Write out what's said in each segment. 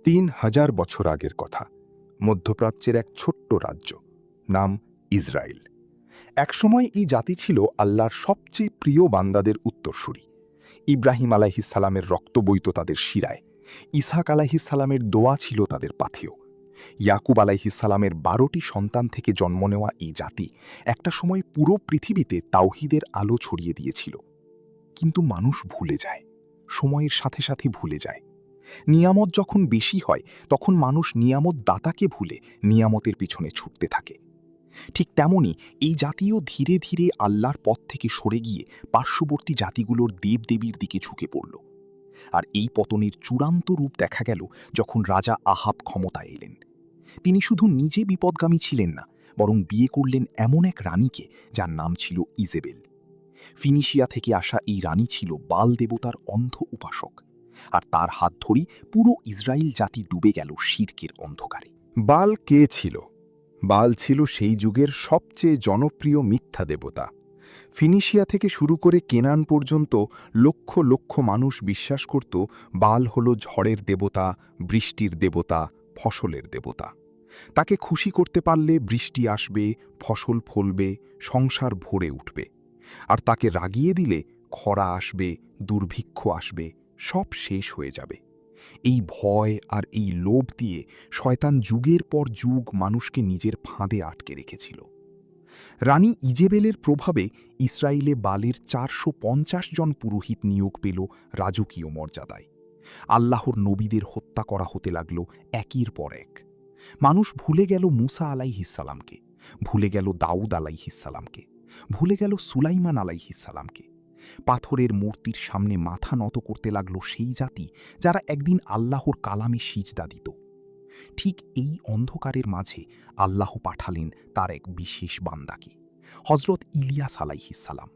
৩,০০০ বছর আগের কথা। মধ্যপ্রাচ্যের এক ছোট্ট রাজ্য, নাম ইসরায়েল। একসময় এই জাতি ছিল আল্লাহর সবচেয়ে প্রিয় বান্দাদের উত্তরসূরি। ইব্রাহিম আলাইহিসসালামের রক্ত বইত তাদের শিরায়, ইসহাক আলাইহিসসালামের দোয়া ছিল তাদের পাথেয়। ইয়াকুব আলাইহিসসালামের ১২টি সন্তান থেকে জন্ম নেওয়া এই জাতি একটা সময় পুরো পৃথিবীতে তাওহীদের আলো ছড়িয়ে দিয়েছিল। কিন্তু মানুষ ভুলে যায়, সময়ের সাথে সাথে ভুলে যায়। নিয়ামত যখন বেশি হয় তখন মানুষ নিয়ামত দাতাকে ভুলে নিয়ামতের পিছনে ছুটতে থাকে। ঠিক তেমনি এই জাতিও ধীরে ধীরে আল্লাহর পথ থেকে সরে গিয়ে পার্শ্ববর্তী জাতিগুলোর দেবদেবীর দিকে ঝুঁকে পড়ল। আর এই পতনের চূড়ান্ত রূপ দেখা গেল যখন রাজা আহাব ক্ষমতায় এলেন। তিনি শুধু নিজে বিপদগামী ছিলেন না, বরং বিয়ে করলেন এমন এক রানীকে যার নাম ছিল ইজেবেল। ফিনিশিয়া থেকে আসা এই রানী ছিল বাল দেবতার অন্ধ উপাসক, আর তার হাত ধরেই পুরো ইসরায়েল জাতি ডুবে গেল শিরকের অন্ধকারে। বাল কে ছিল? বাল ছিল সেই যুগের সবচেয়ে জনপ্রিয় মিথ্যা দেবতা। ফিনিশিয়া থেকে শুরু করে কেনান পর্যন্ত লক্ষ লক্ষ মানুষ বিশ্বাস করত বাল হল ঝড়ের দেবতা, বৃষ্টির দেবতা, ফসলের দেবতা। তাকে খুশি করতে পারলে বৃষ্টি আসবে, ফসল ফলবে, সংসার ভরে উঠবে। আর তাকে রাগিয়ে দিলে খরা আসবে, দুর্ভিক্ষ আসবে, সব শেষ হয়ে যাবে। এই ভয় আর এই লোভ দিয়ে শয়তান যুগের পর যুগ মানুষকে নিজের ফাঁদে আটকে রেখেছিল। রানী ইজেবেলের প্রভাবে ইসরায়েলে বালের ৪৫০ জন পুরোহিত নিয়োগ পেল রাজকীয় মর্যাদায়। আল্লাহর নবীদের হত্যা করা হতে লাগল একের পর এক। মানুষ ভুলে গেল মুসা আলাইহিসসালামকে, ভুলে গেল দাউদ আলাইহিসসালামকে, ভুলে গেল সুলাইমান আলাইহিসসালামকে। পাথরের মূর্তির সামনে মাথা নত করতে লাগল সেই জাতি যারা একদিন আল্লাহর কালামে সিজদা দিত। ঠিক এই অন্ধকারের মাঝে আল্লাহ পাঠালেন তার এক বিশেষ বান্দাকে, হজরত ইলিয়াস আলাইহিসসালাম।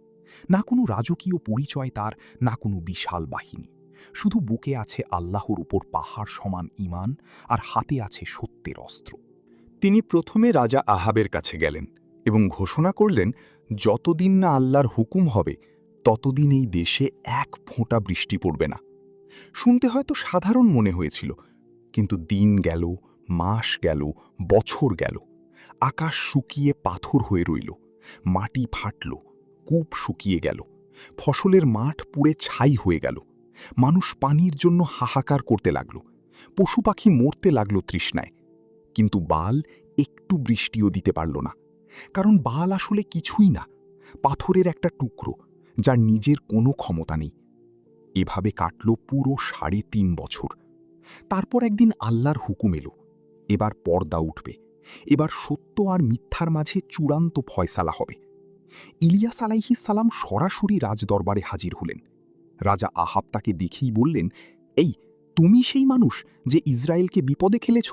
না কোনো রাজকীয় পরিচয় তার, না কোনো বিশাল বাহিনী, শুধু বুকে আছে আল্লাহর উপর পাহাড় সমান ঈমান, আর হাতে আছে সত্যের অস্ত্র। তিনি প্রথমে রাজা আহাবের কাছে গেলেন এবং ঘোষণা করলেন, যতদিন না আল্লাহর হুকুম হবে ততদিন এই দেশে এক ফোঁটা বৃষ্টি পড়বে না। শুনতে হয়তো সাধারণ মনে হয়েছিল, কিন্তু দিন গেল, মাস গেল, বছর গেল, আকাশ শুকিয়ে পাথর হয়ে রইল, মাটি ফাটল, কূপ শুকিয়ে গেল, ফসলের মাঠ পুড়ে ছাই হয়ে গেল, মানুষ পানির জন্য হাহাকার করতে লাগল, পশু পাখি মরতে লাগল তৃষ্ণায়। কিন্তু বাল একটু বৃষ্টিও দিতে পারল না, কারণ বাল আসলে কিছুই না, পাথরের একটা টুকরো যার নিজের কোনো ক্ষমতা নেই। এভাবে কাটল পুরো ৩.৫ বছর। তারপর একদিন আল্লাহর হুকুম এলো, এবার পর্দা উঠবে, এবার সত্য আর মিথ্যার মাঝে চূড়ান্ত ফয়সালা হবে। ইলিয়াস আলাইহিসসালাম সরাসরি রাজদরবারে হাজির হলেন। রাজা আহাব তাকে দেখেই বললেন, এই তুমি সেই মানুষ যে ইসরায়েলকে বিপদে ফেলেছ?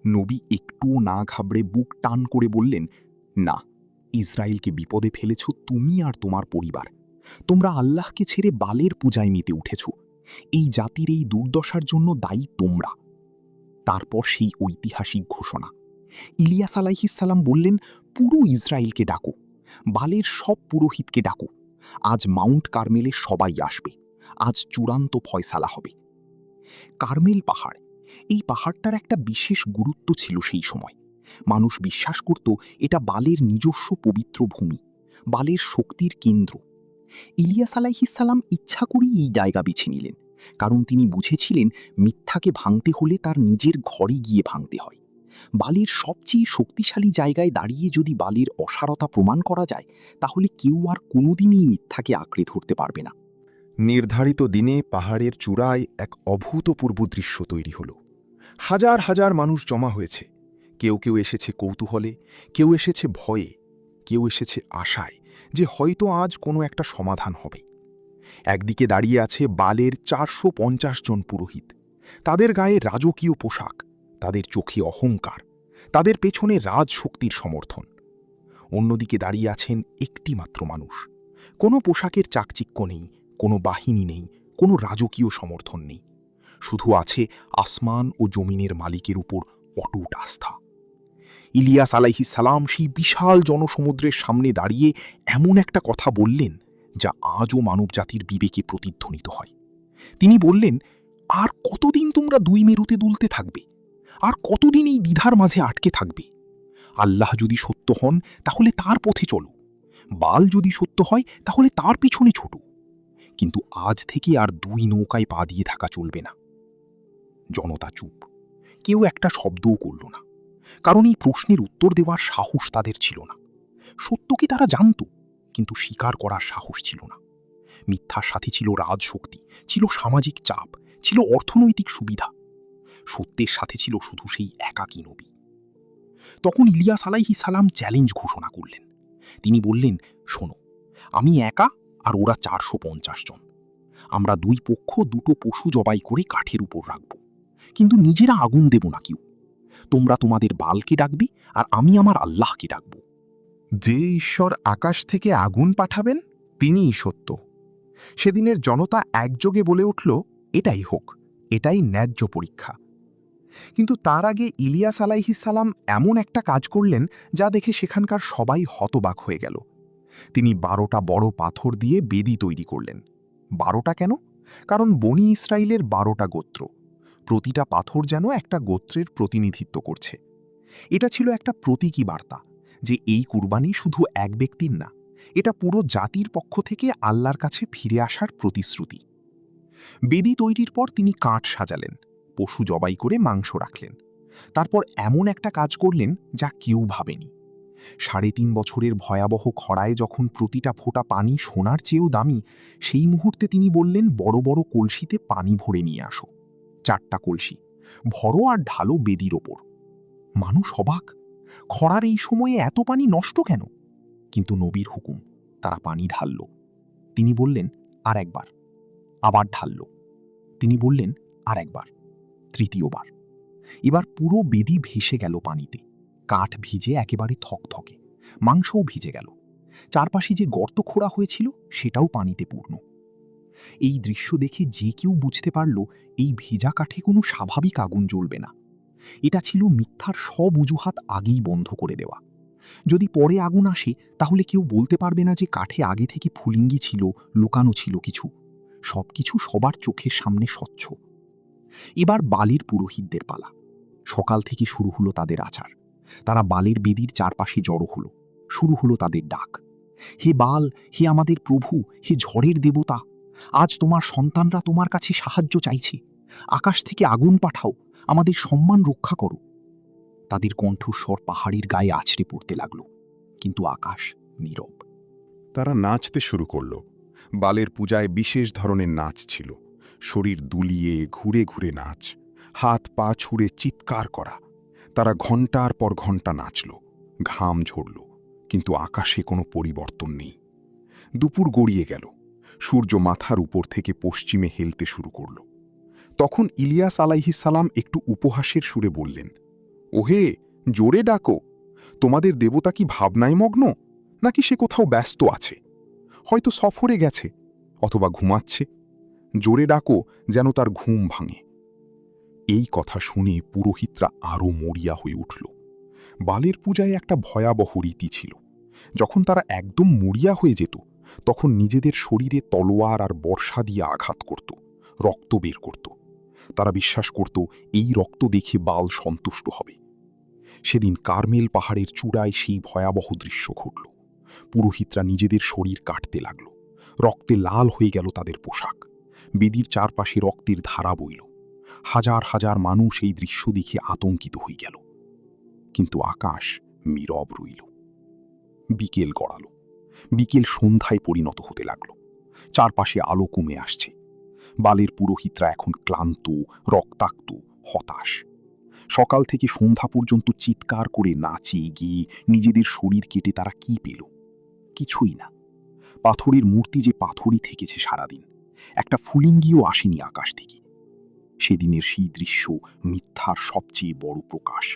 নবী একটুও না ঘাবড়ে বুক টান করে বললেন, না, ইসরায়েলকে বিপদে ফেলেছ তুমি আর তোমার পরিবার। তোমরা আল্লাহকে ছেড়ে বালের পূজায় মেতে উঠেছ। এই জাতির এই দুর্দশার জন্য দায়ী তোমরা। তারপর সেই ঐতিহাসিক ঘোষণা। ইলিয়াস আলাইহিসসালাম বললেন, পুরো ইসরায়েলকে ডাকো, বালের সব পুরোহিতকে ডাকো। আজ মাউন্ট কার্মেলে সবাই আসবে, আজ চূড়ান্ত ফয়সালা হবে। কার্মেল পাহাড়, এই পাহাড়টার একটা বিশেষ গুরুত্ব ছিল সেই সময়। মানুষ বিশ্বাস করত এটা বালের নিজস্ব পবিত্র ভূমি, বালের শক্তির কেন্দ্র। ইলিয়াস আলাইহিসসালাম ইচ্ছা করেই এই জায়গা বেছে নিলেন, কারণ তিনি বুঝেছিলেন মিথ্যাকে ভাঙতে হলে তার নিজের ঘরে গিয়ে ভাঙতে হয়। বালের সবচেয়ে শক্তিশালী জায়গায় দাঁড়িয়ে যদি বালের অসারতা প্রমাণ করা যায়, তাহলে কেউ আর কোনোদিনই মিথ্যাকে আঁকড়ে ধরতে পারবে না। নির্ধারিত দিনে পাহাড়ের চূড়ায় এক অভূতপূর্ব দৃশ্য তৈরি হল। হাজার হাজার মানুষ জমা হয়েছে। কেউ কেউ এসেছে কৌতূহলে, কেউ এসেছে ভয়ে, কেউ এসেছে আশায় যে হয়তো আজ কোনো একটা সমাধান হবে। একদিকে দাঁড়িয়ে আছে বালের ৪৫০ জন পুরোহিত। তাদের গায়ে রাজকীয় পোশাক, তাদের চোখে অহংকার, তাদের পেছনে রাজশক্তির সমর্থন। অন্যদিকে দাঁড়িয়ে আছেন একটি মাত্র মানুষ। কোনো পোশাকের চাকচিক্য নেই, কোনো বাহিনী নেই, কোনো রাজকীয় সমর্থন নেই। শুধু আছে আসমান ও জমিনের মালিকের উপর অটুট আস্থা। ইলিয়াস আলাইহিসসালাম সেই বিশাল জনসমুদ্রের সামনে দাঁড়িয়ে এমন একটা কথা বললেন যা আজও মানবজাতির বিবেকে প্রতিধ্বনিত হয়। তিনি বললেন, আর কতদিন কতদিন তোমরা দুই মেরুতে দুলতে থাকবে? আর কতদিন এই দ্বিধার মাঝে আটকে থাকবে? আল্লাহ যদি সত্য হন তাহলে তার পথে চলো, বাল যদি সত্য হয় তাহলে তার পিছনে ছোটো। কিন্তু আজ থেকে আর দুই নৌকায় পা দিয়ে থাকা চলবে না। জনতা চুপ, কেউ একটা শব্দও করল না, কারণ এই প্রশ্নের উত্তর দেওয়ার সাহস তাদের ছিল না। সত্যকে তারা জানত, কিন্তু স্বীকার করার সাহস ছিল না। মিথ্যার সাথে ছিল রাজশক্তি, ছিল সামাজিক চাপ, ছিল অর্থনৈতিক সুবিধা। সত্যের সাথে ছিল শুধু সেই একাকী নবী। তখন ইলিয়াস আলাইহিস সালাম চ্যালেঞ্জ ঘোষণা করলেন। তিনি বললেন, শোনো, আমি একা আর ওরা 450 জন। আমরা দুই পক্ষ দুটো পশু জবাই করে কাঠের উপর রাখব, কিন্তু নিজেরা আগুন দেব না কেউ। তোমরা তোমাদের বালকে ডাকবে আর আমি আমার আল্লাহকে ডাকব। যে ঈশ্বর আকাশ থেকে আগুন পাঠাবেন তিনিই সত্য। সেদিনের জনতা একযোগে বলে উঠল, এটাই হোক, এটাই ন্যায্য পরীক্ষা। কিন্তু তার আগে ইলিয়াস আলাইহিস সালাম এমন একটা কাজ করলেন যা দেখে সেখানকার সবাই হতবাক হয়ে গেল। তিনি 12টা বড় পাথর দিয়ে বেদি তৈরি করলেন। 12টা কেন? কারণ বনি ইসরায়েলের 12টা গোত্র, প্রতিটা পাথর যেন একটা গোত্রের প্রতিনিধিত্ব করছে। এটা ছিল একটা প্রতীকী বার্তা যে এই কুরবানি শুধু এক ব্যক্তির না, এটা পুরো জাতির পক্ষ থেকে আল্লাহর কাছে ফিরে আসার প্রতিশ্রুতি। বেদি তৈরির পর তিনি কাঠ সাজালেন, পশু জবাই করে মাংস রাখলেন। তারপর এমন একটা কাজ করলেন যা কেউ ভাবেনি। 3.5 বছরের ভয়াবহ খরায় যখন প্রতিটা ফোঁটা পানি সোনার চেয়েও দামি, সেই মুহূর্তে তিনি বললেন, বড় বড় কলসিতে পানি ভরে নিয়ে আসো। 4টা কলসি ভরো আর ঢালো বেদির ওপর। মানুষ অবাক, খরার এই সময়ে এত পানি নষ্ট কেন? কিন্তু নবীর হুকুম, তারা পানি ঢালল। তিনি বললেন, আর একবার। আবার ঢালল। তিনি বললেন, আর একবার। তৃতীয়বার। এবার পুরো বেদি ভেসে গেল পানিতে। কাঠ ভিজে একেবারে থকথকে, মাংসও ভিজে গেল। চারপাশে যে গর্ত খোঁড়া হয়েছিল সেটাও পানিতে পূর্ণ। এই দৃশ্য দেখে যে কেউ বুঝতে পারল এই ভেজা কাঠে কোনো স্বাভাবিক আগুন জ্বলবে না। এটা ছিল মিথ্যার সব অজুহাত আগেই বন্ধ করে দেওয়া। যদি পরে আগুন আসে তাহলে কেউ বলতে পারবে না যে কাঠে আগে থেকে ফুলিঙ্গি ছিল, লুকানো ছিল কিছু। সবকিছু সবার চোখের সামনে স্বচ্ছ। এবার বালির পুরোহিতদের পালা। সকাল থেকে শুরু হলো তাদের আচার। তারা বালের বেদির চারপাশে জড়ো হলো। শুরু হলো তাদের ডাক, হে বাল, হে আমাদের প্রভু, হে ঝড়ের দেবতা, আজ তোমার সন্তানরা তোমার কাছে সাহায্য চাইছে। আকাশ থেকে আগুন পাঠাও, আমাদের সম্মান রক্ষা করো। তাদের কণ্ঠস্বর পাহাড়ের গায়ে আছড়ে পড়তে লাগলো, কিন্তু আকাশ নীরব। তারা নাচতে শুরু করল। বালের পূজায় বিশেষ ধরনের নাচ ছিল, শরীর দুলিয়ে ঘুরে ঘুরে নাচ, হাত পা ছুঁড়ে চিৎকার করা। তারা ঘণ্টার পর ঘণ্টা নাচল, ঘাম ঝরল, কিন্তু আকাশে কোনো পরিবর্তন নেই। দুপুর গড়িয়ে গেল, সূর্য মাথার উপর থেকে পশ্চিমে হেলতে শুরু করল। তখন ইলিয়াস আলাইহিস সালাম একটু উপহাসের সুরে বললেন, ওহে, জোরে ডাকো। তোমাদের দেবতা কি ভাবনায় মগ্ন, নাকি সে কোথাও ব্যস্ত আছে? হয়তো সফরে গেছে, অথবা ঘুমাচ্ছে। জোরে ডাকো যেন তার ঘুম ভাঙে। এই কথা শুনে পুরোহিতরা আরও মরিয়া হয়ে উঠল। বালের পূজায় একটা ভয়াবহ রীতি ছিল, যখন তারা একদম মরিয়া হয়ে যেত তখন নিজেদের শরীরে তলোয়ার আর বর্ষা দিয়ে আঘাত করত, রক্ত বের করত। তারা বিশ্বাস করত এই রক্ত দেখে বাল সন্তুষ্ট হবে। সেদিন কার্মেল পাহাড়ের চূড়ায় সেই ভয়াবহ দৃশ্য ঘটল। পুরোহিতরা নিজেদের শরীর কাটতে লাগল, রক্তে লাল হয়ে গেল তাদের পোশাক। বেদির চারপাশে রক্তের ধারা বইল। হাজার হাজার মানুষ এই দৃশ্য দেখে আতঙ্কিত হয়ে গেল। কিন্তু আকাশ নীরব রইল। বিকেল গড়াল। বিকেল সন্ধ্যায় পরিণত হতে লাগল। চারপাশে আলো কমে আসছে। বালের পুরোহিতরা এখন ক্লান্ত, রক্তাক্ত, হতাশ। সকাল থেকে সন্ধ্যা পর্যন্ত চিৎকার করে নাচে গিয়ে নিজেদের শরীর কেটে তারা কি পেল? কিছুই না। পাথরের মূর্তি যে পাথরই থেকেছে সারাদিন, একটা ফুলিঙ্গিও আসেনি আকাশ থেকে। সেদিনের সেই দৃশ্য মিথ্যার সবচেয়ে বড় প্রকাশ।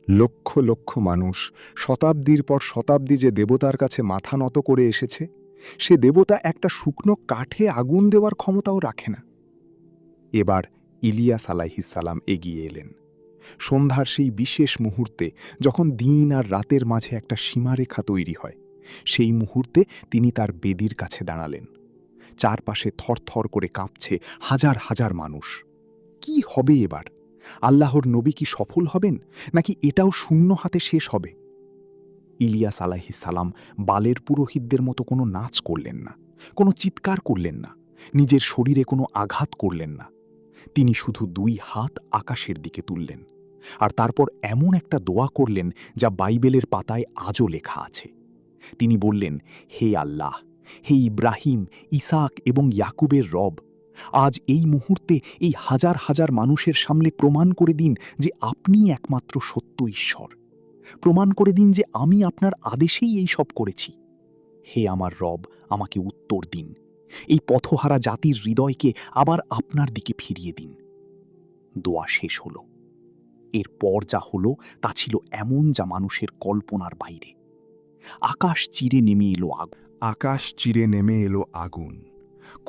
লক্ষ লক্ষ মানুষ শতাব্দীর পর শতাব্দী যে দেবতার কাছে মাথা নত করে এসেছে, সে দেবতা একটা শুকনো কাঠে আগুন দেওয়ার ক্ষমতাও রাখে না। এবার ইলিয়াস আলাইহিস সালাম এগিয়ে এলেন। সন্ধ্যার সেই বিশেষ মুহূর্তে, যখন দিন আর রাতের মাঝে একটা সীমারেখা তৈরি হয়, সেই মুহূর্তে তিনি তার বেদির কাছে দাঁড়ালেন। চারপাশে থরথর করে কাঁপছে হাজার হাজার মানুষ। কি হবে এবার? আল্লাহর নবী কি সফল হবেন, নাকি এটাও শূন্য হাতে শেষ হবে? ইলিয়াস আলাইহিস সালাম বালের পুরোহিতদের মতো কোনো নাচ করলেন না, কোনো চিৎকার করলেন না, নিজের শরীরে কোনো আঘাত করলেন না। তিনি শুধু 2 হাত আকাশের দিকে তুললেন, আর তারপর এমন একটা দোয়া করলেন যা বাইবেলের পাতায় আজও লেখা আছে। তিনি বললেন, হে আল্লাহ, হে ইব্রাহিম, ইসাক এবং ইয়াকুবের রব, আজ এই মুহূর্তে এই হাজার হাজার মানুষের সামনে প্রমাণ করে দিন যে আপনি একমাত্র সত্য ঈশ্বর। প্রমাণ করে দিন যে আমি আপনার আদেশেই এই সব করেছি। হে আমার রব, আমাকে উত্তর দিন। এই পথহারা জাতির হৃদয়কে আবার আপনার দিকে ফিরিয়ে দিন। দোয়া শেষ হলো। এরপর যা হলো তা ছিল এমন যা মানুষের কল্পনার বাইরে। আকাশ চিরে নেমে এলো আগুন। আকাশ চিরে নেমে এলো আগুন।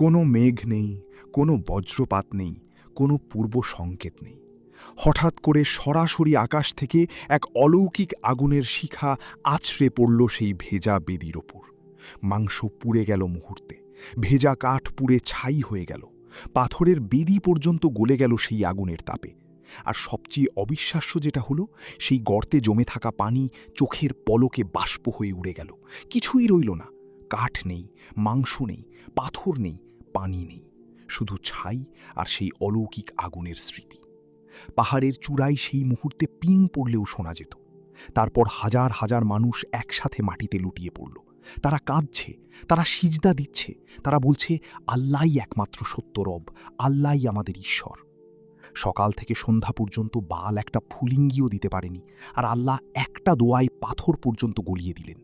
কোনো মেঘ নেই, কোনো বজ্রপাত নেই, কোনো পূর্ব সংকেত নেই। হঠাৎ করে সরাসরি আকাশ থেকে এক অলৌকিক আগুনের শিখা আছড়ে পড়ল সেই ভেজা বেদির ওপর। মাংস পুড়ে গেল মুহূর্তে, ভেজা কাঠ পুড়ে ছাই হয়ে গেল, পাথরের বেদি পর্যন্ত গলে গেল সেই আগুনের তাপে। আর সবচেয়ে অবিশ্বাস্য যেটা হলো, সেই গর্তে জমে থাকা পানি চোখের পলকে বাষ্প হয়ে উড়ে গেল। কিছুই রইল না, কাঠ নেই, মাংস নেই, পাথর নেই, পানি নেই, শুধু ছাই আর সেই অলৌকিক আগুনের স্মৃতি। পাহাড়ের চূড়ায় সেই মুহূর্তে পিং পড়লেও শোনা যেত। তারপর হাজার হাজার মানুষ একসাথে মাটিতে লুটিয়ে পড়ল। তারা কাঁদছে, তারা সিজদা দিচ্ছে, তারা বলছে, আল্লাহই একমাত্র সত্য রব, আল্লাহই আমাদের ঈশ্বর। সকাল থেকে সন্ধ্যা পর্যন্ত বাল একটা ফুলিঙ্গিও দিতে পারেনি, আর আল্লাহ একটা দোয়ায় পাথর পর্যন্ত গলিয়ে দিলেন।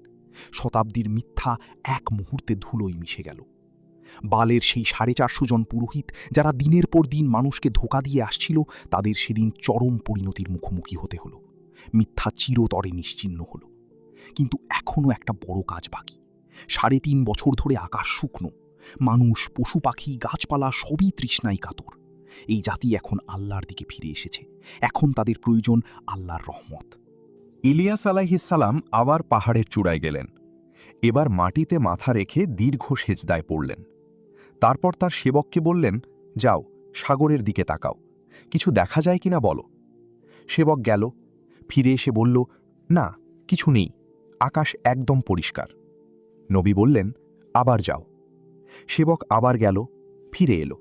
শতাব্দীর মিথ্যা এক মুহূর্তে ধুলোয় মিশে গেল। বালের সেই 450 জন পুরোহিত যারা দিনের পর দিন মানুষকে ধোঁকা দিয়ে আসছিল, তাদের সেদিন চরম পরিণতির মুখোমুখি হতে হলো। মিথ্যা চিরতরে নিশ্চিহ্ন হল। কিন্তু এখনও একটা বড় কাজ বাকি। 3.5 বছর ধরে আকাশ শুকনো, মানুষ, পশু পাখি, গাছপালা সবই তৃষ্ণায় কাতর। এই জাতি এখন আল্লাহর দিকে ফিরে এসেছে। এখন তাদের প্রয়োজন আল্লাহর রহমত। ইলিয়াস আলাইহিস সালাম আবার পাহাড়ের চূড়ায় গেলেন। এবার মাটিতে মাথা রেখে দীর্ঘ সেজদায় পড়লেন। তারপর তার সেবককে বললেন, যাও, সাগরের দিকে তাকাও, কিছু দেখা যায় কিনা বলো। সেবক গেল, ফিরে এসে বলল, না, কিছু নেই, আকাশ একদম পরিষ্কার। নবী বললেন, আবার যাও। সেবক আবার গেল, ফিরে এলো,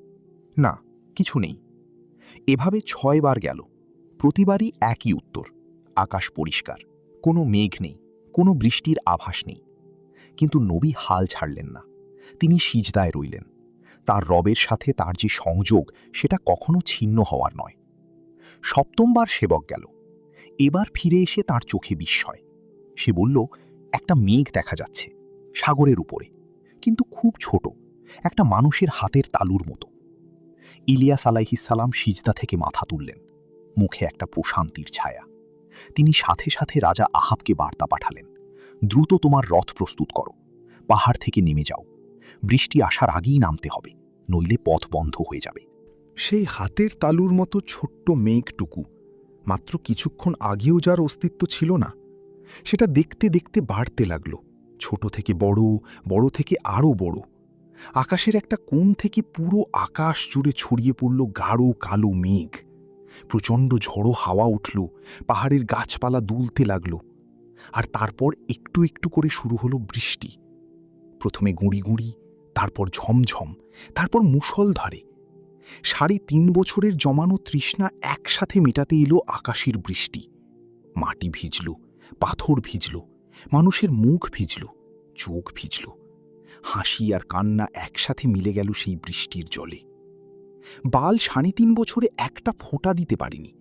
না, কিছু নেই। এভাবে 6 বার গেল। প্রতিবারই একই উত্তর, আকাশ পরিষ্কার, কোনো মেঘ নেই, কোনো বৃষ্টির আভাস নেই। কিন্তু নবী হাল ছাড়লেন না। তিনি সিজদায় রইলেন। তার রবের সাথে তার যে সংযোগ, সেটা কখনো ছিন্ন হওয়ার নয়। 7ম বার সেবক গেল। এবার ফিরে এসে তার চোখে বিস্ময়। সে বলল, একটা মেঘ দেখা যাচ্ছে সাগরের উপরে, কিন্তু খুব ছোট, একটা মানুষের হাতের তালুর মতো। ইলিয়াস আলাইহিস সালাম সিজদা থেকে মাথা তুললেন, মুখে একটা প্রশান্তির ছায়া। তিনি সাথে সাথে রাজা আহাবকে বার্তা পাঠালেন, দ্রুত তোমার রথ প্রস্তুত করো, পাহাড় থেকে নেমে যাও, বৃষ্টি আসার আগেই নামতে হবে, নইলে পথ বন্ধ হয়ে যাবে। সেই হাতের তালুর মতো ছোট্ট মেঘটুকু মাত্র কিছুক্ষণ আগেও যার অস্তিত্ব ছিল না, সেটা দেখতে দেখতে বাড়তে লাগল, ছোট থেকে বড়, বড় থেকে আরও বড়। আকাশের একটা কোণ থেকে পুরো আকাশ জুড়ে ছড়িয়ে পড়ল গাঢ় কালো মেঘ। প্রচণ্ড ঝড়ো হাওয়া উঠল, পাহাড়ের গাছপালা দুলতে লাগল। আর তারপর একটু একটু করে শুরু হলো বৃষ্টি। প্রথমে গুঁড়ি গুঁড়ি, তারপর ঝমঝম, তারপর মুষলধারে। 3.5 বছরের জমানো তৃষ্ণা একসাথে মেটাতে এলো আকাশের বৃষ্টি। মাটি ভিজল, পাথর ভিজল, মানুষের মুখ ভিজল, চোখ ভিজল। হাসি আর কান্না একসাথে মিলে গেল সেই বৃষ্টির জলে। বাল 3.5 বছরে একটা ফোঁটা দিতে পারেনি,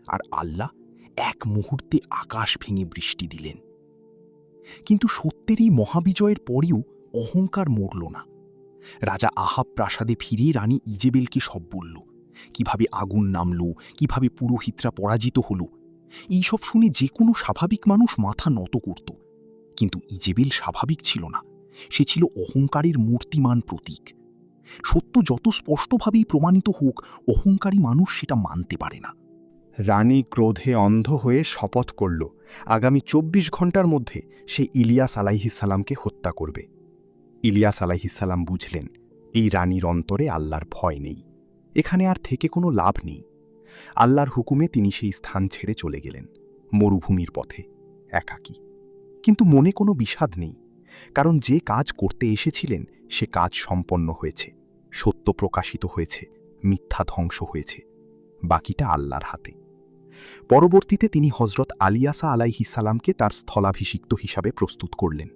আর আল্লাহ এক মুহূর্তে আকাশ ভেঙে বৃষ্টি দিলেন। কিন্তু সত্যের এই মহাবিজয়ের পরেও অহংকার মরল না। রাজা আহাব প্রাসাদে ফিরে রানী ইজেবেলকে সব বলল, কিভাবে আগুন নামল, কিভাবে পুরোহিতরা পরাজিত হল। এইসব শুনে যে কোনো স্বাভাবিক মানুষ মাথা নত করত। কিন্তু ইজেবেল স্বাভাবিক ছিল না, সে ছিল অহংকারের মূর্তিমান প্রতীক। সত্য যত স্পষ্টভাবেই প্রমাণিত হোক, অহংকারী মানুষ সেটা মানতে পারে না। রানী ক্রোধে অন্ধ হয়ে শপথ করল, আগামী 24 ঘণ্টার মধ্যে সে ইলিয়াস আলাইহিস সালামকে হত্যা করবে। ইলিয়াস আলাইহিস সালাম বুঝলেন, এই রানীর অন্তরে আল্লাহর ভয় নেই, এখানে আর থেকে কোনো লাভ নেই। আল্লাহর হুকুমে তিনি সেই স্থান ছেড়ে চলে গেলেন, মরুভূমির পথে, একাকী। কিন্তু মনে কোনো বিষাদ নেই, কারণ যে কাজ করতে এসেছিলেন সে কাজ সম্পন্ন হয়েছে, সত্য প্রকাশিত হয়েছে, মিথ্যা ধ্বংস হয়েছে, বাকিটা আল্লাহর হাতে। পরবর্তীতে তিনি হজরত আলিয়াসা আলাইহিসালামকে তার স্থলাভিষিক্ত হিসাবে প্রস্তুত করলেন।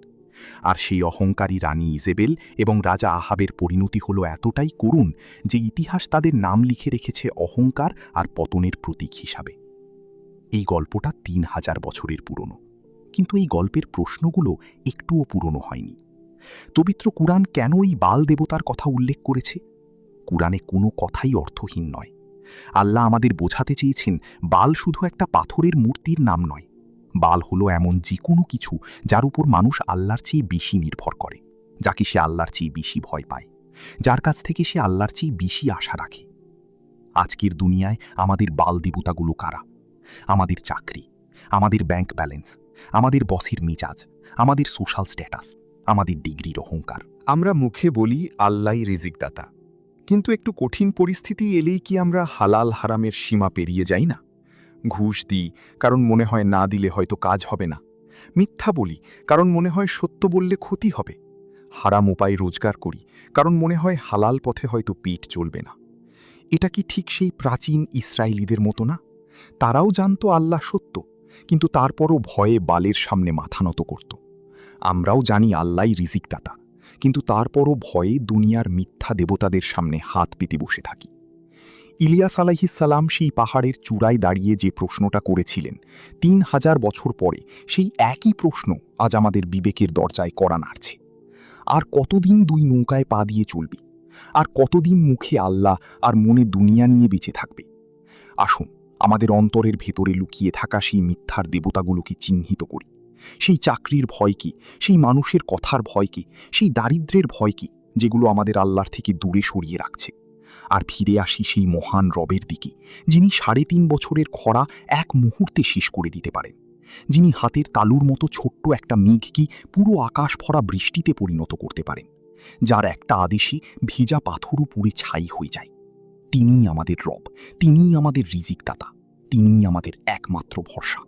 আর সেই অহংকারী রানী ইজেবেল এবং রাজা আহাবের পরিণতি হল এতটাই করুণ যে ইতিহাস তাদের নাম লিখে রেখেছে অহংকার আর পতনের প্রতীক হিসাবে। এই গল্পটা ৩,০০০ বছরের পুরনো, কিন্তু এই গল্পের প্রশ্নগুলো একটুও পুরনো হয়নি। পবিত্র কুরআন কেন এই বাল দেবতার কথা উল্লেখ করেছে? কুরআনে কোনো কথাই অর্থহীন নয়। আল্লাহ আমাদের বোঝাতে চেয়েছেন বাল শুধু একটা পাথরের মূর্তির নাম নয়। বাল হলো এমন যে কোনো কিছু যার উপর মানুষ আল্লাহর চেয়ে বেশি নির্ভর করে, যাকে সে আল্লাহর চেয়ে বেশি ভয় পায়, যার কাছ থেকে সে আল্লাহর চেয়ে বেশি আশা রাখে। আজকের দুনিয়ায় আমাদের বাল দেবতাগুলো কারা? আমাদের চাকরি, আমাদের ব্যাংক ব্যালেন্স, আমাদের বসের মেজাজ, আমাদের সোশ্যাল স্ট্যাটাস, আমাদের ডিগ্রির অহংকার। আমরা মুখে বলি আল্লাহই রিজিকদাতা, কিন্তু একটু কঠিন পরিস্থিতি এলেই কি আমরা হালাল হারামের সীমা পেরিয়ে যাই না? ঘুষ দিই কারণ মনে হয় না দিলে হয়তো কাজ হবে না। মিথ্যা বলি কারণ মনে হয় সত্য বললে ক্ষতি হবে। হারাম উপায় রোজগার করি কারণ মনে হয় হালাল পথে হয়তো পেট চলবে না। এটা কি ঠিক সেই প্রাচীন ইসরায়েলিদের মতো না? তারাও জানতো আল্লাহ সত্য, কিন্তু তারপরও ভয়ে বালের সামনে মাথা নত করত। আমরাও জানি আল্লাহই রিজিকদাতা, কিন্তু তারপরও ভয়ে দুনিয়ার মিথ্যা দেবতাদের সামনে হাত পেতে বসে থাকি। ইলিয়াস আলাইহিসসালাম সেই পাহাড়ের চূড়ায় দাঁড়িয়ে যে প্রশ্নটা করেছিলেন, ৩,০০০ বছর পরে সেই একই প্রশ্ন আজ আমাদের বিবেকের দরজায় কড়া নাড়ছে। আর কতদিন দুই নৌকায় পা দিয়ে চলবি? আর কতদিন মুখে আল্লাহ আর মনে দুনিয়া নিয়ে বেঁচে থাকবে? আসুন আমাদের অন্তরের ভেতরে লুকিয়ে থাকা সেই মিথ্যার দেবতাগুলোকে চিহ্নিত করি। সেই চাকরির ভয় কি, সেই মানুষের কথার ভয় কি, সেই দারিদ্র্যের ভয় কি, যেগুলো আমাদের আল্লাহর থেকে দূরে সরিয়ে রাখছে। আর ফিরে আসি সেই মহান রবের দিকে, যিনি ৩.৫ বছরের খরা এক মুহূর্তে শেষ করে দিতে পারেন, যিনি হাতের তালুর মতো ছোট্ট একটা মেঘকে পুরো আকাশ ভরা বৃষ্টিতে পরিণত করতে পারেন, যার একটা আদেশে ভিজা পাথরও পুড়ে ছাই হয়ে যায়। তিনিই আমাদের রব, তিনিই আমাদের রিজিকদাতা, তিনিই আমাদের একমাত্র ভরসা।